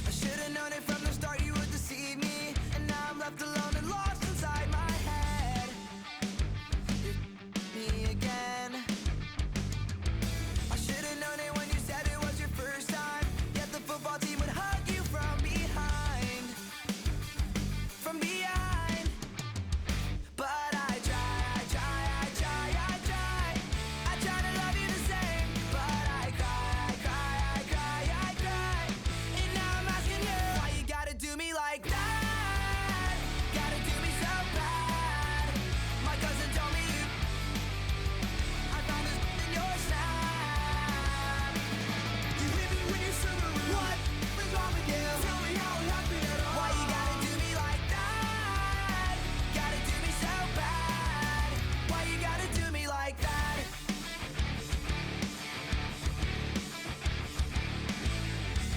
I should've known it from the start you would deceive me, and now I'm left alone and lost inside my head. Me again. I should've known it when you said it was your first time, yet the football team would hug you from behind. From behind. But I try to love you the same, but I cry, and now I'm asking you, why you gotta do me like that? Gotta do me so bad. My cousin told me I found this in your snap. You hit me when you're silver. What was wrong with you? Tell me how it happened at all. Why you gotta do me like that? Gotta do me so bad. Why you gotta do me like that?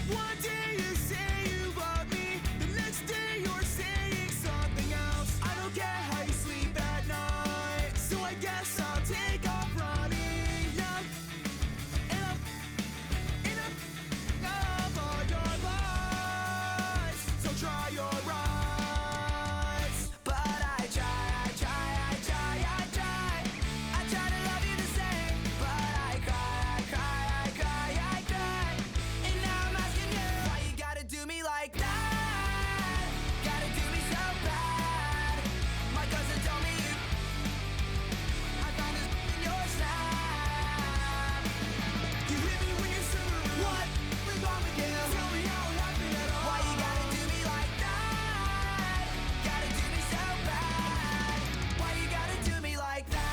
One day you say you love me, the next day you're saying something else. I don't care how you sleep at night, so I guess I'll take off running. Now, enough of your lies, so try your rights. But I try to love you the same, but I cry, and now I'm asking you, why you gotta do me like that? Gotta do me so bad. My cousin told me I found this in your snap. You hit me when you're silver. What was wrong with you? Tell me how it happened at all. Why you gotta do me like that? Gotta do me so bad. Why you gotta do me like that?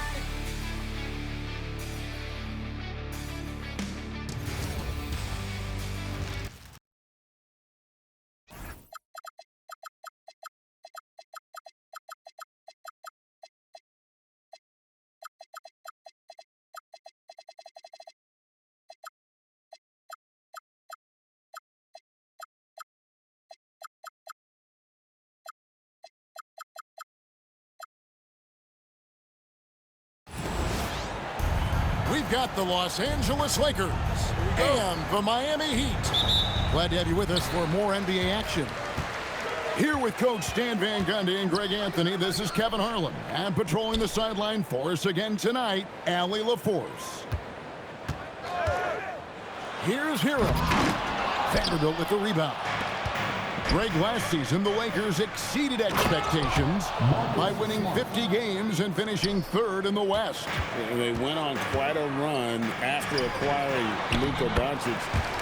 We've got the Los Angeles Lakers and the Miami Heat. Glad to have you with us for more NBA action. Here with Coach Stan Van Gundy and Greg Anthony, this is Kevin Harlan. And patrolling the sideline for us again tonight, Allie LaForce. Here's Hero. Vanderbilt with the rebound. Greg, last season, the Lakers exceeded expectations by winning 50 games and finishing third in the West. They went on quite a run after acquiring Luka Doncic,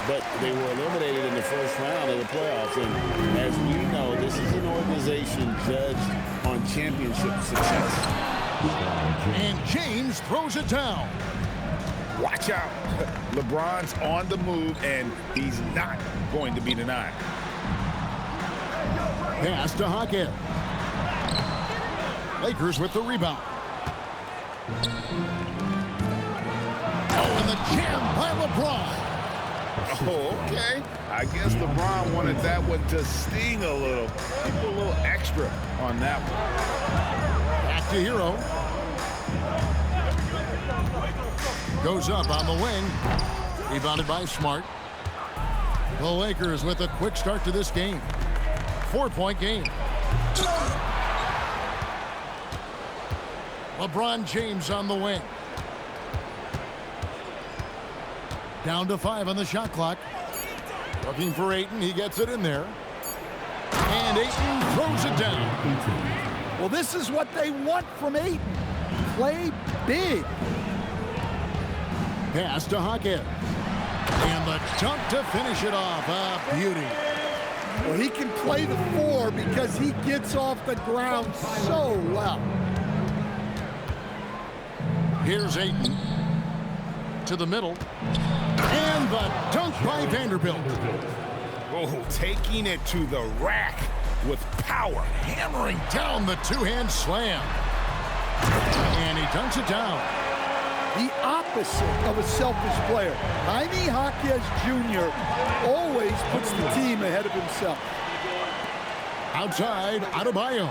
but they were eliminated in the first round of the playoffs. And as you know, this is an organization judged on championship success. And James throws it down. Watch out. LeBron's on the move, and he's not going to be denied. Pass to Hackett. Lakers with the rebound. Oh, and the jam by LeBron. Oh, okay. I guess LeBron wanted that one to sting a little. Give a little extra on that one. Back to Hero. Goes up on the wing. Rebounded by Smart. The Lakers with a quick start to this game. 4-point game. LeBron James on the wing. Down to 5 on the shot clock. Looking for Ayton. He gets it in there. And Ayton throws it down. Well, this is what they want from Ayton. Play big. Pass to Hackett. And the dunk to finish it off. A beauty. Well, he can play the 4 because he gets off the ground so well. Here's Ayton to the middle. And the dunk by Vanderbilt. Oh, taking it to the rack with power. Hammering down the two-hand slam. And he dunks it down. The opposite of a selfish player. Jaime Jaquez Jr. always puts the team ahead of himself. Outside, Adebayo.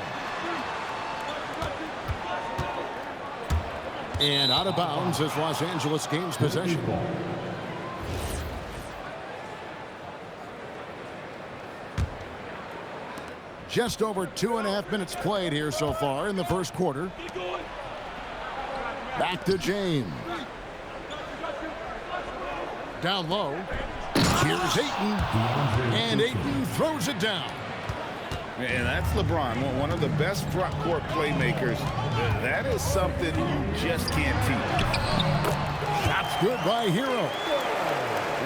And out of bounds as Los Angeles gains possession. Just over 2.5 minutes played here so far in the first quarter. Back to James. Down low. Here's Ayton. And Ayton throws it down. And that's LeBron, one of the best front court playmakers. That is something you just can't teach. Shots good by Hero.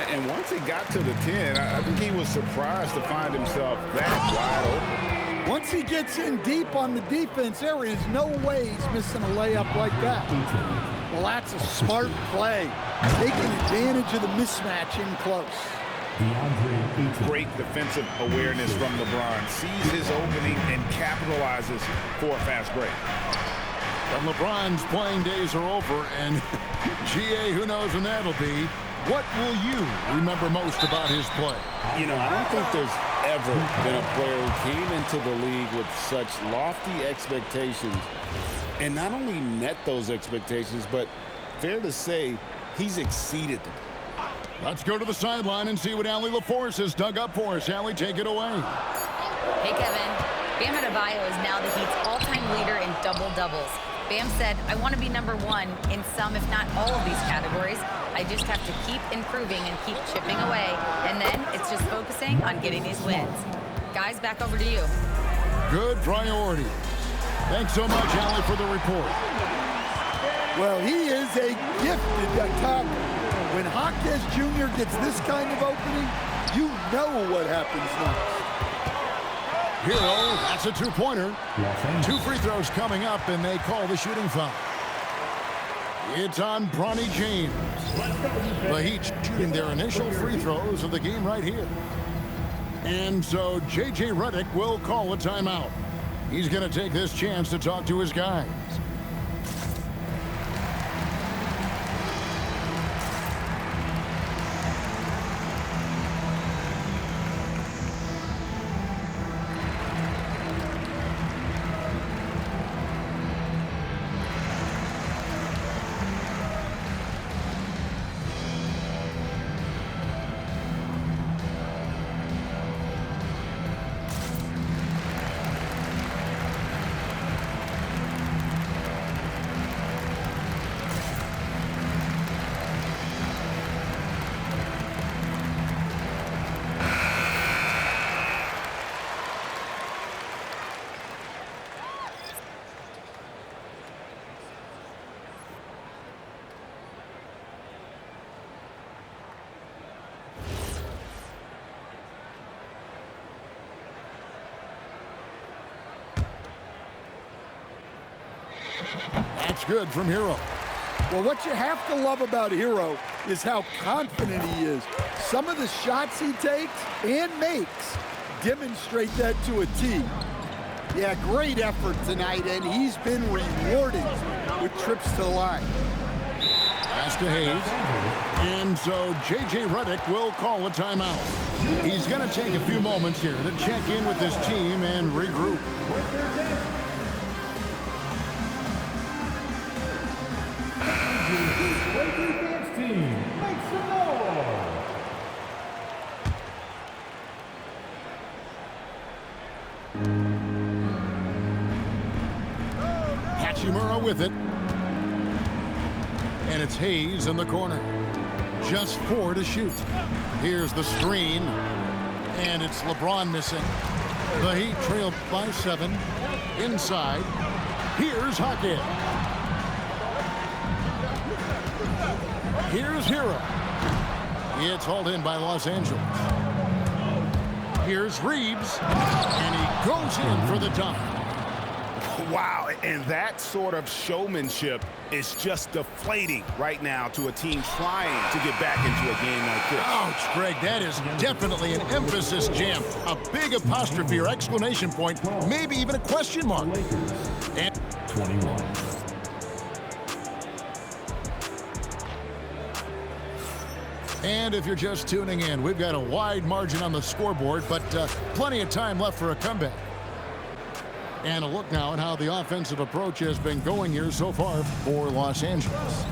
And once he got to the 10, I think he was surprised to find himself that wide open. Once he gets in deep on the defense, there is no way he's missing a layup like that. Well, that's a smart play. Taking advantage of the mismatch in close. Great defensive awareness from LeBron. Sees his opening and capitalizes for a fast break. And LeBron's playing days are over, and GA, who knows when that'll be. What will you remember most about his play? You know, I don't think there's ever been a player who came into the league with such lofty expectations and not only met those expectations, but fair to say, he's exceeded them. Let's go to the sideline and see what Allie LaForce has dug up for us. Allie, take it away. Hey, Kevin. Bam Adebayo is now the Heat's all-time leader in double-doubles. Bam said, I want to be number one in some, if not all of these categories. I just have to keep improving and keep chipping away. And then it's just focusing on getting these wins. Guys, back over to you. Good priority. Thanks so much, Allie, for the report. Well, he is a gifted attacker. When Jaquez Jr. gets this kind of opening, you know what happens next. Hero, that's a two-pointer. 2 free throws coming up, and they call the shooting foul. It's on Bronny James. The Heat shooting their initial free throws of the game right here. And so J.J. Redick will call a timeout. He's going to take this chance to talk to his guys. That's good from Hero. Well, what you have to love about Hero is how confident he is. Some of the shots he takes and makes demonstrate that to a T. Yeah, great effort tonight, and he's been rewarded with trips to the line. Pass to Hayes. And so J.J. Redick will call a timeout. He's going to take a few moments here to check in with his team and regroup. Hachimura with it. And it's Hayes in the corner. Just 4 to shoot. Here's the screen. And it's LeBron missing. The Heat trail by 7. Inside. Here's Jaquez. Here's Hero. It's hauled in by Los Angeles. Here's Reeves. And he goes in for the dunk. Wow, and that sort of showmanship is just deflating right now to a team trying to get back into a game like this. Ouch, Greg, that is definitely an emphasis jam. A big apostrophe or exclamation point, maybe even a question mark. And 21. And if you're just tuning in, we've got a wide margin on the scoreboard, but plenty of time left for a comeback. And a look now at how the offensive approach has been going here so far for Los Angeles.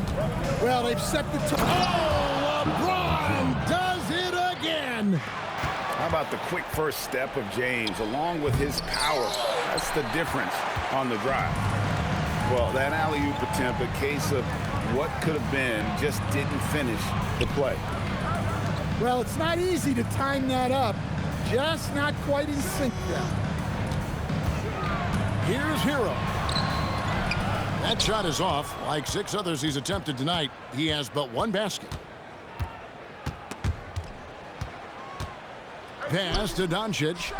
Well, they've set the tone. Oh, LeBron does it again. How about the quick first step of James along with his power? That's the difference on the drive. Well, that alley-oop attempt, a case of what could have been, just didn't finish the play. Well, it's not easy to time that up. Just not quite in sync there. Here's Hero. That shot is off. Like 6 others he's attempted tonight, he has but 1 basket. Pass to Doncic.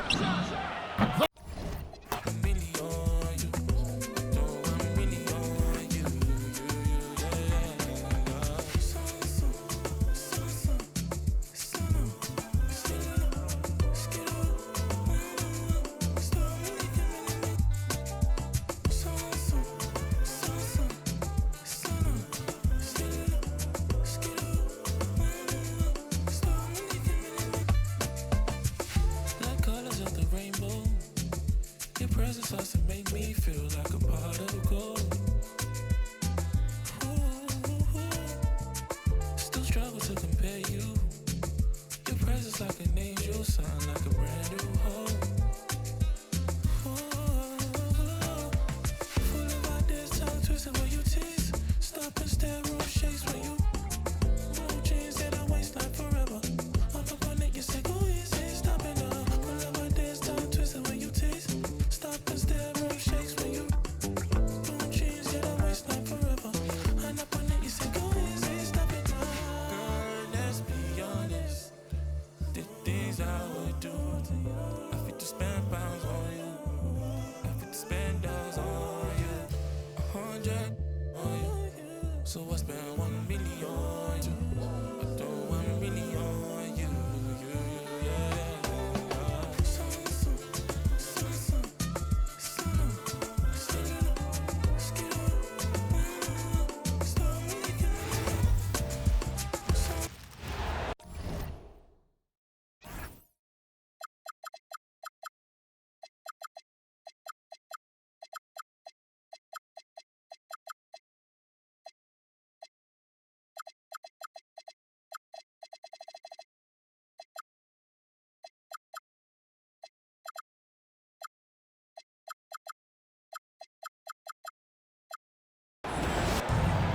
So I spent 1 million on you. I throw 1 million on you.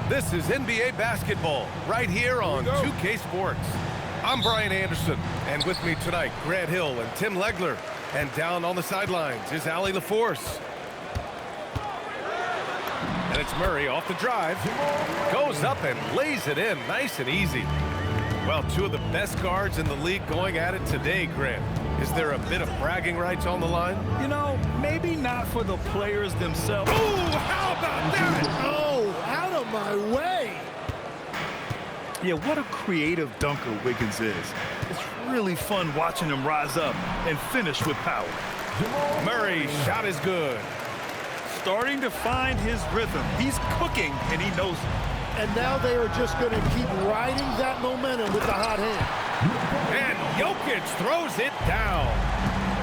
This is NBA basketball right here on 2K Sports. I'm Brian Anderson, and with me tonight, Grant Hill and Tim Legler. And down on the sidelines is Allie LaForce. And it's Murray off the drive. Goes up and lays it in nice and easy. Well, 2 of the best guards in the league going at it today, Grant. Is there a bit of bragging rights on the line? You know, maybe not for the players themselves. Ooh, how about that? Oh, out of my way. Yeah, what a creative dunker Wiggins is. It's really fun watching him rise up and finish with power. Murray's shot is good. Starting to find his rhythm. He's cooking, and he knows it. And now they are just going to keep riding that momentum with the hot hand. And Jokic throws it down.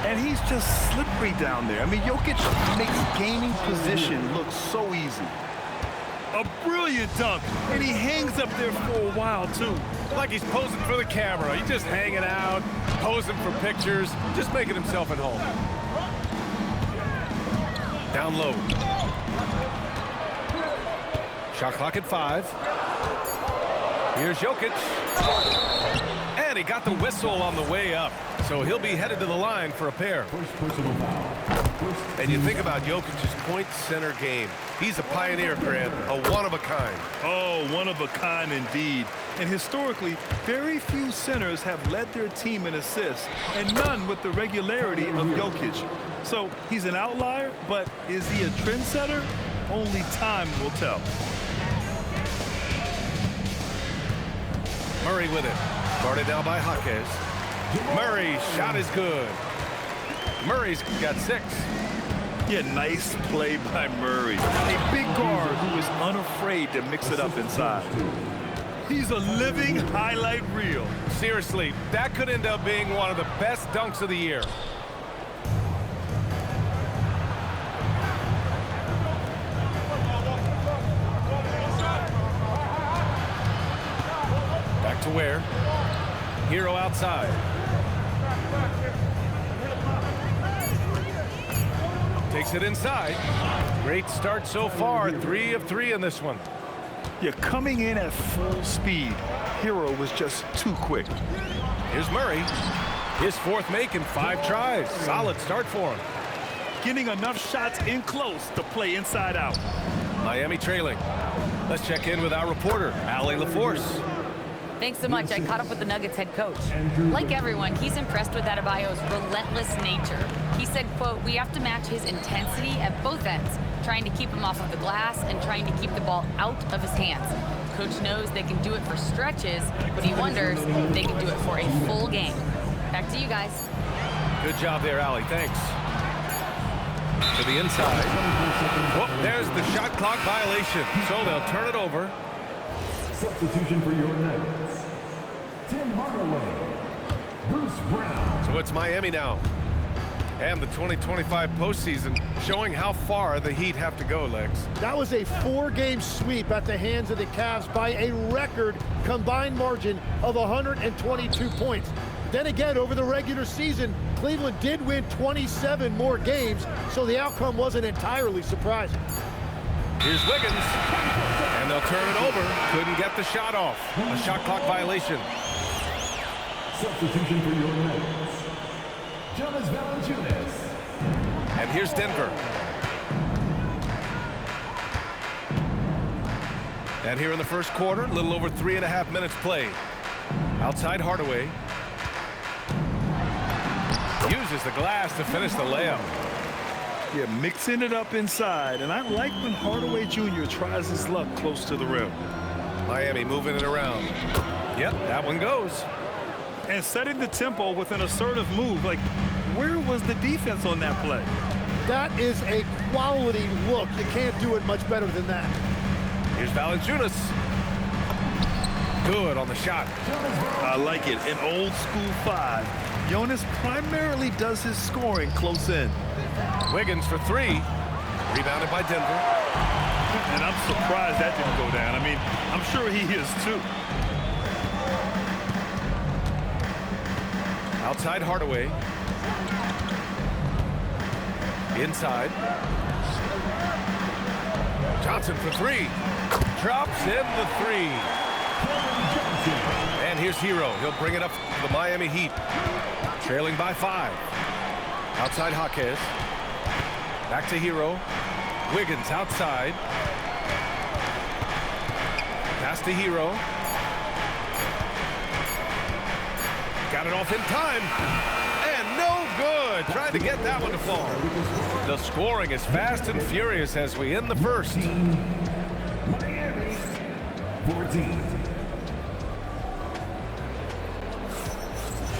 And he's just slippery down there. I mean, Jokic makes gaining position look so easy. A brilliant dunk, and he hangs up there for a while, too. Like he's posing for the camera. He's just hanging out, posing for pictures, just making himself at home. Down low. Shot clock at 5. Here's Jokic. And he got the whistle on the way up. So he'll be headed to the line for a pair. And you think about Jokic's point center game. He's a pioneer, Grant, a one-of-a-kind. Oh, one of a kind indeed. And historically, very few centers have led their team in assists, and none with the regularity of Jokic. So he's an outlier, but is he a trendsetter? Only time will tell. Murray with it. Guarded now by Jaquez. Murray's shot is good. Murray's got 6. Yeah, nice play by Murray. A big guard who is unafraid to mix it up inside. He's a living highlight reel. Seriously, that could end up being one of the best dunks of the year. Back to Ware. Hero outside. Takes it inside. Great start so far. 3 of 3 in this one. You're coming in at full speed. Hero was just too quick. Here's Murray. His 4th make in 5 tries. Solid start for him. Getting enough shots in close to play inside out. Miami trailing. Let's check in with our reporter, Allie LaForce. Thanks so much. I caught up with the Nuggets head coach. Like everyone, he's impressed with Adebayo's relentless nature. He said, quote, "We have to match his intensity at both ends, trying to keep him off of the glass and trying to keep the ball out of his hands. Coach knows they can do it for stretches, but he wonders if they can do it for a full game." Back to you guys. Good job there, Allie. Thanks. To the inside. Whoop, there's the shot clock violation. So they'll turn it over. Substitution for your Nuggets. Tim Hardaway. Bruce Brown. So it's Miami now. And the 2025 postseason showing how far the Heat have to go, Lex. That was a 4-game sweep at the hands of the Cavs by a record combined margin of 122 points. Then again, over the regular season, Cleveland did win 27 more games, so the outcome wasn't entirely surprising. Here's Wiggins, and they'll turn it over. Couldn't get the shot off. A shot clock violation. Substitution for your Nuggets. Jonas Valanciunas. And here's Denver. And here in the first quarter, a little over 3.5 minutes played. Outside Hardaway. Uses the glass to finish the layup. Yeah, mixing it up inside, and I like when Hardaway Jr. tries his luck close to the rim. Miami moving it around. Yep, that one goes. And setting the tempo with an assertive move. Like, where was the defense on that play? That is a quality look. You can't do it much better than that. Here's Valanciunas. Good on the shot. I like it. An old school 5. Jonas primarily does his scoring close in. Wiggins for 3. Rebounded by Denver. And I'm surprised that didn't go down. I mean, I'm sure he is too. Outside Hardaway. Inside. Johnson for 3. Drops in the 3. And here's Hero. He'll bring it up to the Miami Heat. Trailing by 5. Outside Jaquez. Back to Hero. Wiggins outside. Pass to Hero. Got it off in time. And no good. Tried to get that one to fall. The scoring is fast and furious as we end the first. Miami 14.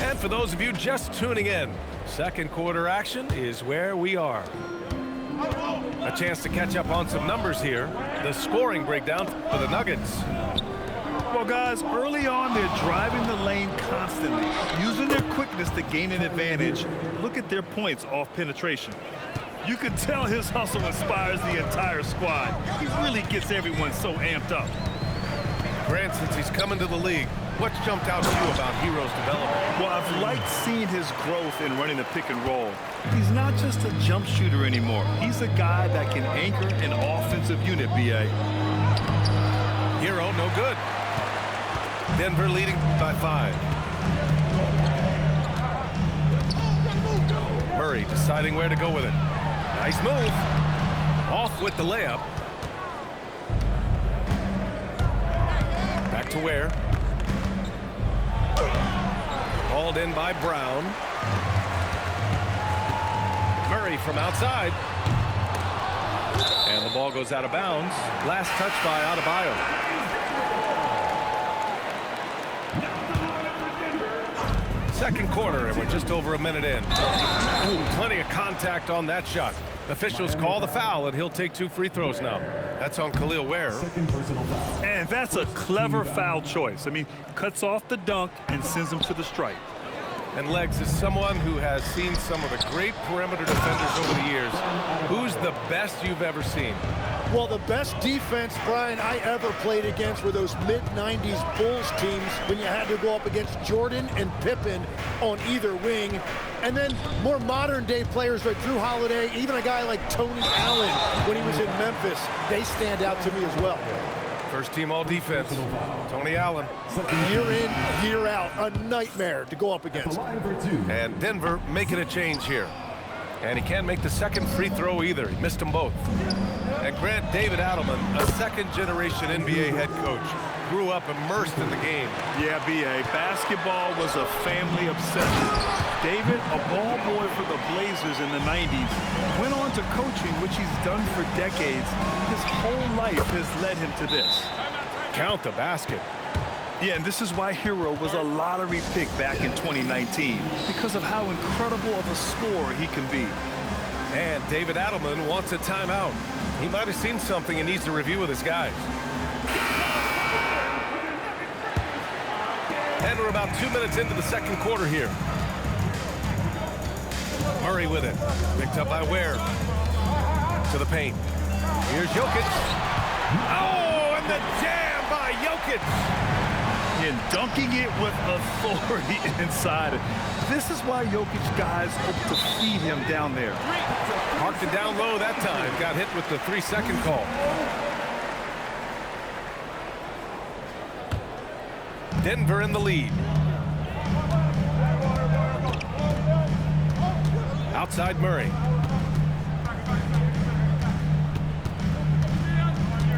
And for those of you just tuning in, second quarter action is where we are. A chance to catch up on some numbers here. The scoring breakdown for the Nuggets. Well, guys, early on, they're driving the lane constantly, using their quickness to gain an advantage. Look at their points off penetration. You can tell his hustle inspires the entire squad. He really gets everyone so amped up. Grant, since he's coming to the league, what's jumped out to you about Hero's development? Well, I've liked seeing his growth in running the pick and roll. He's not just a jump shooter anymore. He's a guy that can anchor an offensive unit, B.A. Hero, no good. Denver leading by 5. Murray deciding where to go with it. Nice move. Off with the layup. Back to Ware. Hauled in by Brown. Murray from outside. And the ball goes out of bounds. Last touch by Adebayo. Second quarter, and we're just over a minute in. Ooh, plenty of contact on that shot. Officials call the foul, and he'll take 2 free throws now. That's on Khalil Ware. And that's a clever foul choice. I mean, cuts off the dunk and sends him to the stripe. And Legs, is someone who has seen some of the great perimeter defenders over the years. Who's the best you've ever seen? Well, the best defense, Brian, I ever played against were those mid-90s Bulls teams when you had to go up against Jordan and Pippen on either wing. And then more modern-day players like Drew Holiday, even a guy like Tony Allen when he was in Memphis, they stand out to me as well. First team all defense, Tony Allen. Year in, year out, a nightmare to go up against. And Denver making a change here. And he can't make the second free throw either. He missed them both. And Grant, David Adelman, a second-generation NBA head coach, grew up immersed in the game. Yeah, B.A., basketball was a family obsession. David, a ball boy for the Blazers in the 90s, went on to coaching, which he's done for decades. His whole life has led him to this. Count the basket. Yeah, and this is why Hero was a lottery pick back in 2019, because of how incredible of a scorer he can be. And David Adelman wants a timeout. He might have seen something he needs to review with his guys. And we're about 2 minutes into the second quarter here. Murray with it. Picked up by Ware. To the paint. Here's Jokic. Oh, and the jam by Jokic. And dunking it with authority inside. This is why Jokic guys hope to feed him down there. Marked it down low that time. Got hit with the 3-second call. Denver in the lead. Outside Murray.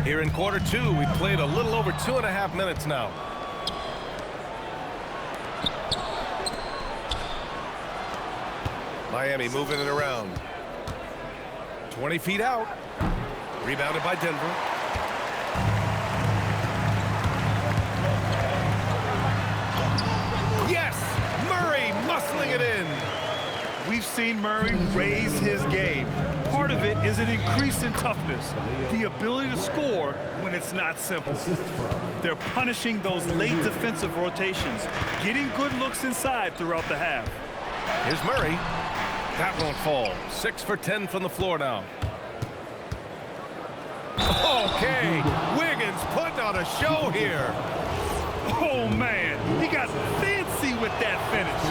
Here in quarter two, we played a little over 2.5 minutes now. Miami moving it around. 20 feet out. Rebounded by Denver. Yes! Murray muscling it in. We've seen Murray raise his game. Part of it is an increase in toughness, the ability to score when it's not simple. They're punishing those late defensive rotations, getting good looks inside throughout the half. Here's Murray. That won't fall. 6 for 10 from the floor now. Okay, Wiggins putting on a show here. Oh, man, he got fancy with that finish.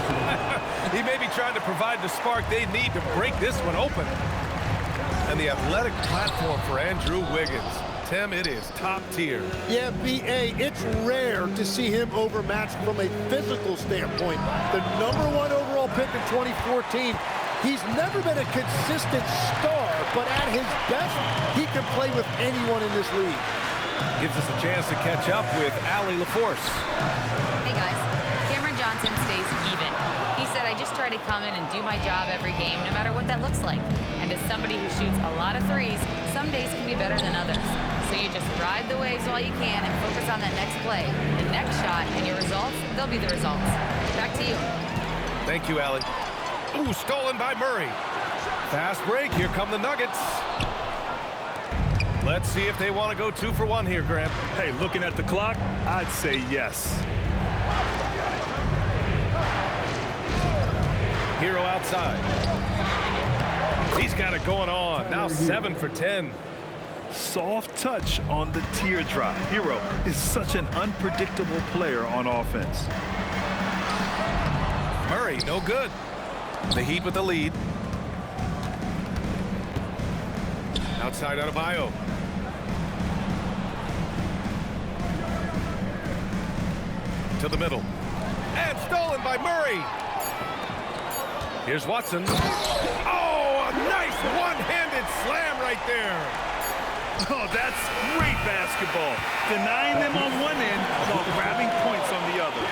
He may be trying to provide the spark they need to break this one open. And the athletic platform for Andrew Wiggins. Tim, it is top tier. Yeah, B.A., it's rare to see him overmatched from a physical standpoint. The #1 overall pick in 2014. He's never been a consistent star, but at his best, he can play with anyone in this league. Gives us a chance to catch up with Allie LaForce. Hey guys, Cameron Johnson stays even. He said, I just try to come in and do my job every game, no matter what that looks like. And as somebody who shoots a lot of threes, some days can be better than others. So you just ride the waves while you can and focus on that next play. The next shot and your results, they'll be the results. Back to you. Thank you, Allie. Ooh, stolen by Murray. Fast break. Here come the Nuggets. Let's see if they want to go 2 for 1 here, Grant. Hey, looking at the clock, I'd say yes. Hero outside. He's got it going on. Now 7 for 10. Soft touch on the teardrop. Hero is such an unpredictable player on offense. Murray, no good. The Heat with the lead. Outside Adebayo. To the middle. And stolen by Murray. Here's Watson. Oh, a nice one-handed slam right there. Oh, that's great basketball. Denying them on one end while grabbing points on the other.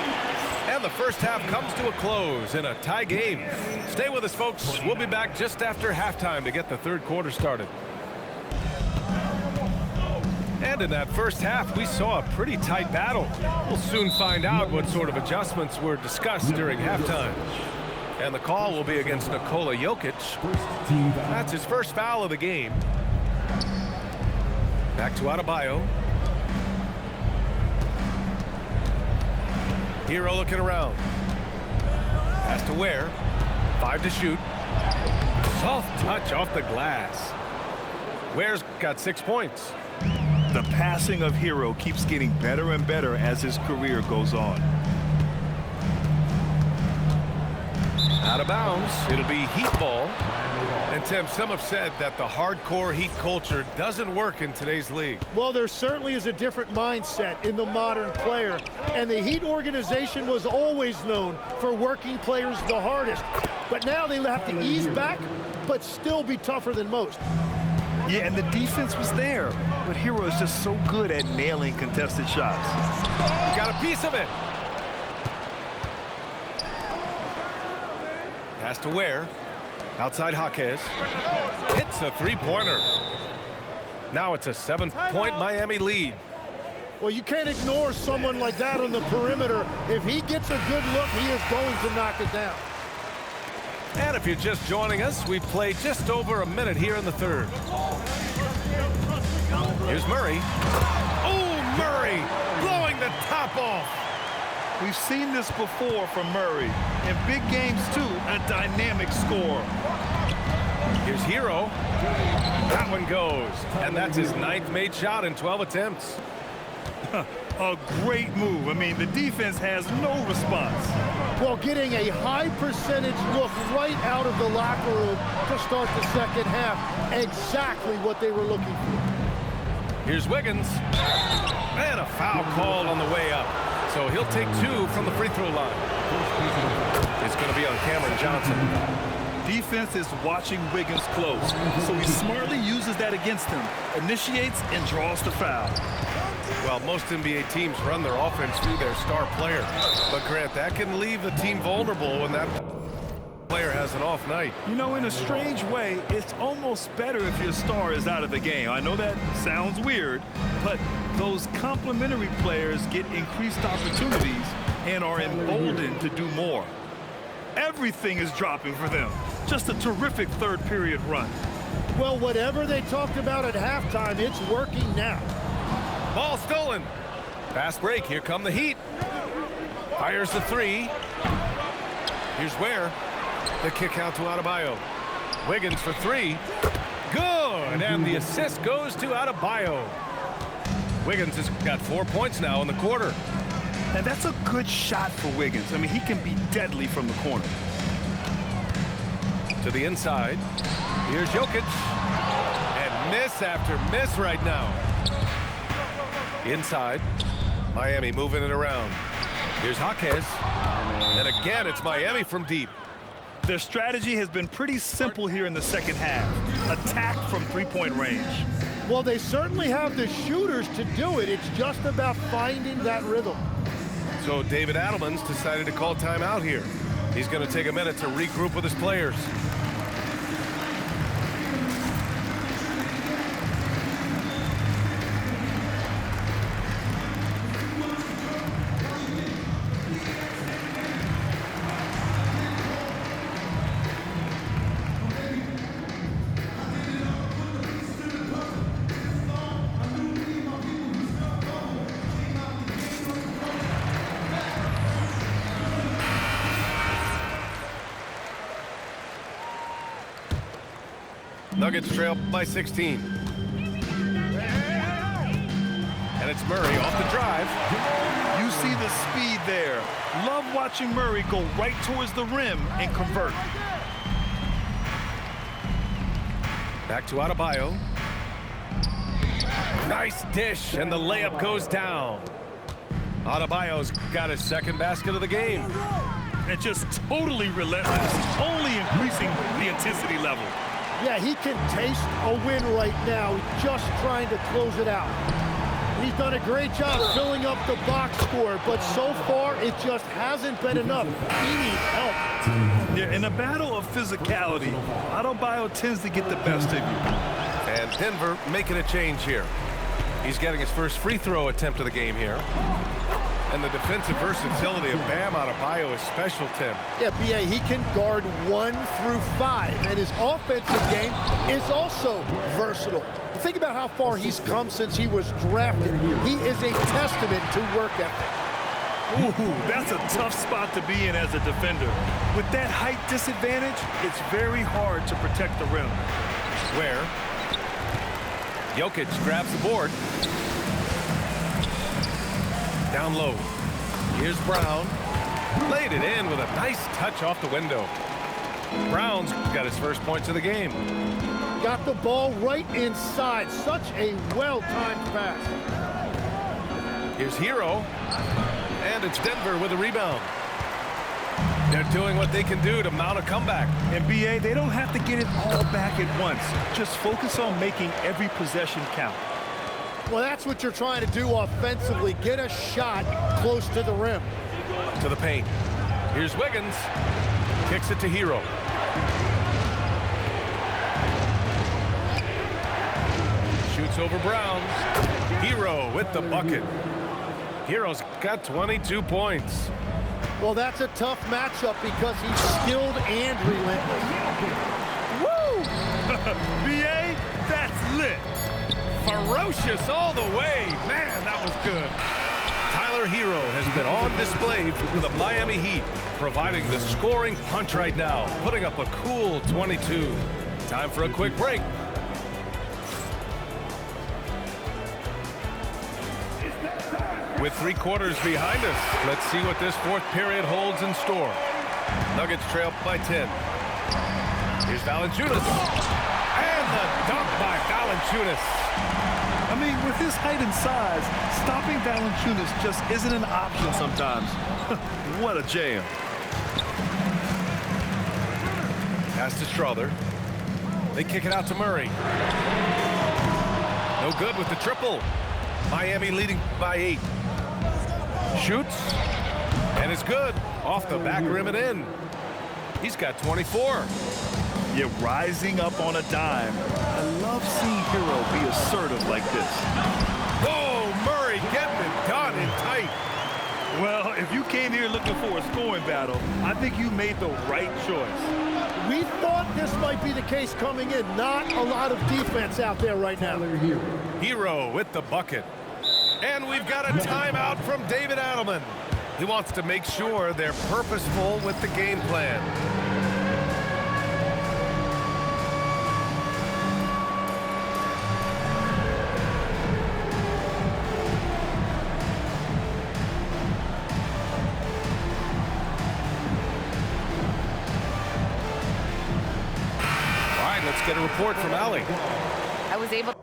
And the first half comes to a close in a tie game. Stay with us, folks. We'll be back just after halftime to get the third quarter started. And in that first half, we saw a pretty tight battle. We'll soon find out what sort of adjustments were discussed during halftime. And the call will be against Nikola Jokic. That's his first foul of the game. Back to Adebayo. Hero looking around. Pass to Ware. 5 to shoot. Soft touch off the glass. Ware's got 6 points. The passing of Hero keeps getting better and better as his career goes on. Out of bounds. It'll be Heat ball. And Tim, some have said that the hardcore Heat culture doesn't work in today's league. Well, there certainly is a different mindset in the modern player, and the Heat organization was always known for working players the hardest. But now they have to ease back, but still be tougher than most. Yeah, and the defense was there, but Hero is just so good at nailing contested shots. Got a piece of it. Pass to Ware. Outside Jaquez. Hits a three-pointer. Now it's a 7-point Miami lead. Well, you can't ignore someone like that on the perimeter. If he gets a good look, he is going to knock it down. And if you're just joining us, we play just over a minute here in the third. Here's Murray. Oh, Murray blowing the top off. We've seen this before from Murray. In big games, too, a dynamic score. Here's Hero. That one goes. And that's his 9th made shot in 12 attempts. A great move. I mean, the defense has no response. Well, getting a high percentage look right out of the locker room to start the second half. Exactly what they were looking for. Here's Wiggins. And a foul call on the way up. So he'll take 2 from the free throw line. It's going to be on Cameron Johnson. Defense is watching Wiggins close, so he smartly uses that against him, initiates and draws the foul. Well, most NBA teams run their offense through their star player. But, Grant, that can leave the team vulnerable when that player has an off night. You know, in a strange way, it's almost better if your star is out of the game. I know that sounds weird, but those complementary players get increased opportunities and are emboldened to do more. Everything is dropping for them. Just a terrific third period run. Well, whatever they talked about at halftime, it's working now. Ball stolen. Fast break. Here come the Heat. Fires the 3. Here's Ware. The kick out to Adebayo. Wiggins for 3. Good. And the assist goes to Adebayo. Wiggins has got 4 points now in the quarter. And that's a good shot for Wiggins. I mean, he can be deadly from the corner. To the inside. Here's Jokic. And miss after miss right now. Inside. Miami moving it around. Here's Jaquez. And again, it's Miami from deep. Their strategy has been pretty simple here in the second half. Attack from three-point range. Well, they certainly have the shooters to do it. It's just about finding that rhythm. So David Adelman's decided to call timeout here. He's going to take a minute to regroup with his players. Nuggets trail by 16. And it's Murray off the drive. You see the speed there. Love watching Murray go right towards the rim and convert. Back to Adebayo. Nice dish, and the layup goes down. Adebayo's got his second basket of the game. And just totally relentless, only increasing the intensity level. Yeah, he can taste a win right now, just trying to close it out. He's done a great job filling up the box score, but so far it just hasn't been enough. He needs help. Yeah, in a battle of physicality, Adebayo tends to get the best of you. And Denver making a change here. He's getting his first free throw attempt of the game here. And the defensive versatility of Bam Adebayo is special, Tim. Yeah, B.A., he can guard 1 through 5, and his offensive game is also versatile. Think about how far he's come since he was drafted. He is a testament to work ethic. Ooh, that's a tough spot to be in as a defender. With that height disadvantage, it's very hard to protect the rim. Where Jokic grabs the board. Down low. Here's Brown. Laid it in with a nice touch off the window. Brown's got his first points of the game. Got the ball right inside. Such a well-timed pass. Here's Hero. And it's Denver with a rebound. They're doing what they can do to mount a comeback. And BA, they don't have to get it all back at once. Just focus on making every possession count. Well, that's what you're trying to do offensively. Get a shot close to the rim. To the paint. Here's Wiggins. Kicks it to Hero. Shoots over Brown. Hero with the bucket. Hero's got 22 points. Well, that's a tough matchup because he's skilled and relentless. Woo! BA, that's lit. Ferocious all the way. Man, that was good. Tyler Hero has been on display for the Miami Heat, providing the scoring punch right now, putting up a cool 22. Time for a quick break. With 3 quarters behind us, let's see what this fourth period holds in store. Nuggets trail by 10. Here's Valanciunas. And the dunk by Valanciunas. I mean, with his height and size, stopping Valanciunas just isn't an option sometimes. What a jam. Pass to Strother. They kick it out to Murray. No good with the triple. Miami leading by 8. Shoots, and it's good. Off the back rim and in. He's got 24. Yeah, rising up on a dime. I love seeing Hero be assertive like this. Whoa, Murray getting it done in tight. Well, if you came here looking for a scoring battle, I think you made the right choice. We thought this might be the case coming in. Not a lot of defense out there right now. Hero with the bucket. And we've got a timeout from David Adelman. He wants to make sure they're purposeful with the game plan. All right, let's get a report from Allie. I was able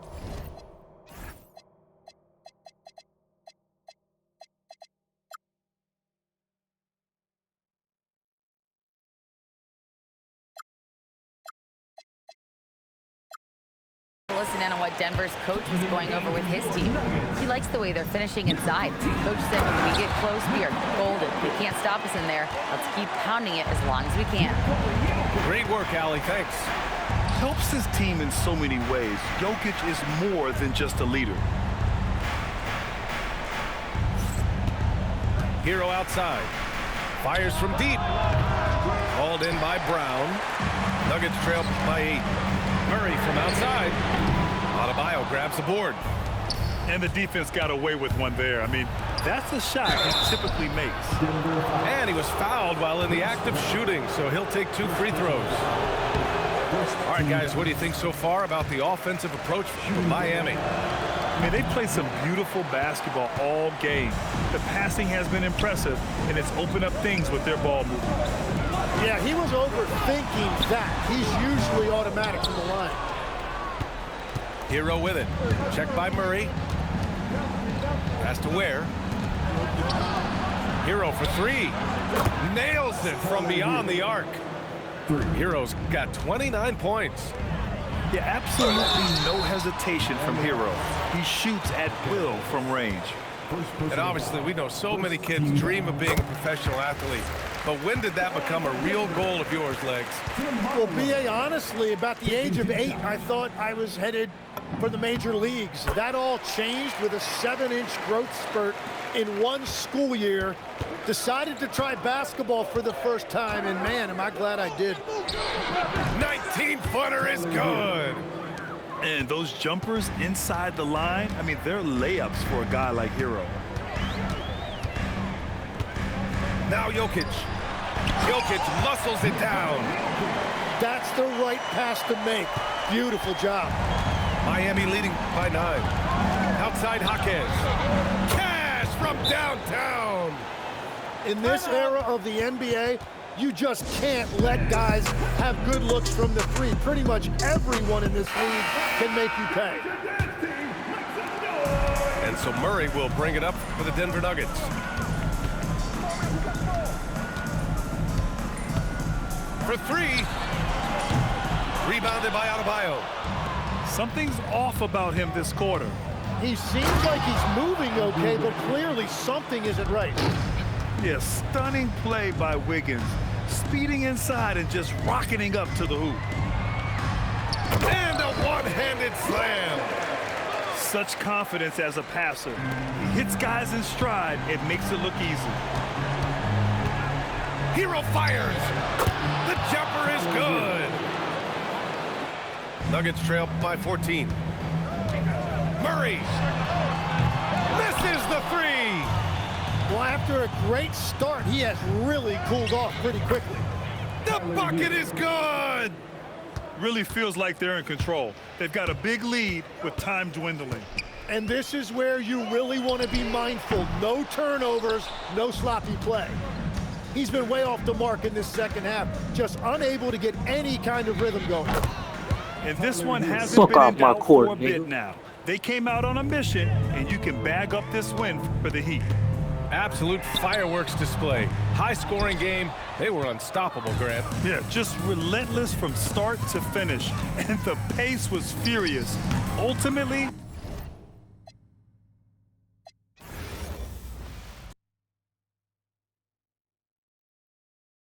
listen in on what Denver's coach was going over with his team. He likes the way they're finishing inside. Coach said when we get close, we are golden. They can't stop us in there. Let's keep pounding it as long as we can. Great work, Allie. Thanks. Helps his team in so many ways. Jokic is more than just a leader. Hero outside. Fires from deep. Called in by Brown. Nuggets trail by 8. Murray from outside. Adebayo grabs the board. And the defense got away with one there. I mean, that's a shot he typically makes. And he was fouled while in the act of shooting, so he'll take 2 free throws. All right, guys, what do you think so far about the offensive approach from Miami? I mean, they played some beautiful basketball all game. The passing has been impressive, and it's opened up things with their ball movement. Yeah, he was overthinking that. He's usually automatic from the line. Hero with it. Checked by Murray. Pass to Ware. Hero for 3. Nails it from beyond the arc. Hero's got 29 points. Yeah, absolutely no hesitation from Hero. He shoots at will from range. And obviously, we know so many kids dream of being a professional athlete. But when did that become a real goal of yours, Legs? Well, B.A., honestly, about the age of 8, I thought I was headed for the major leagues. That all changed with a 7-inch growth spurt in one school year. Decided to try basketball for the first time, and man, am I glad I did. 19-footer is good. And those jumpers inside the line, I mean, they're layups for a guy like Hero. Now Jokic. Jokic muscles it down. That's the right pass to make. Beautiful job. Miami leading by 9. Outside Jaquez. Cash from downtown. In this era of the NBA, you just can't let guys have good looks from the three. Pretty much everyone in this league can make you pay. And so Murray will bring it up for the Denver Nuggets. For 3. Rebounded by Adebayo. Something's off about him this quarter. He seems like he's moving okay, but clearly something isn't right. Yeah, stunning play by Wiggins. Speeding inside and just rocketing up to the hoop. And a one-handed slam. Such confidence as a passer. He hits guys in stride. It makes it look easy. Hero fires. The jumper is good. Nuggets trail by 14. Murray misses the 3. Well, after a great start, he has really cooled off pretty quickly. The bucket is good. Really feels like they're in control. They've got a big lead with time dwindling. And this is where you really want to be mindful. No turnovers, no sloppy play. He's been way off the mark in this second half, just unable to get any kind of rhythm going. And this one hasn't been in doubt for a bit now. They came out on a mission, and you can bag up this win for the Heat. Absolute fireworks display. High-scoring game. They were unstoppable, Grant. Yeah, just relentless from start to finish. And the pace was furious. Ultimately,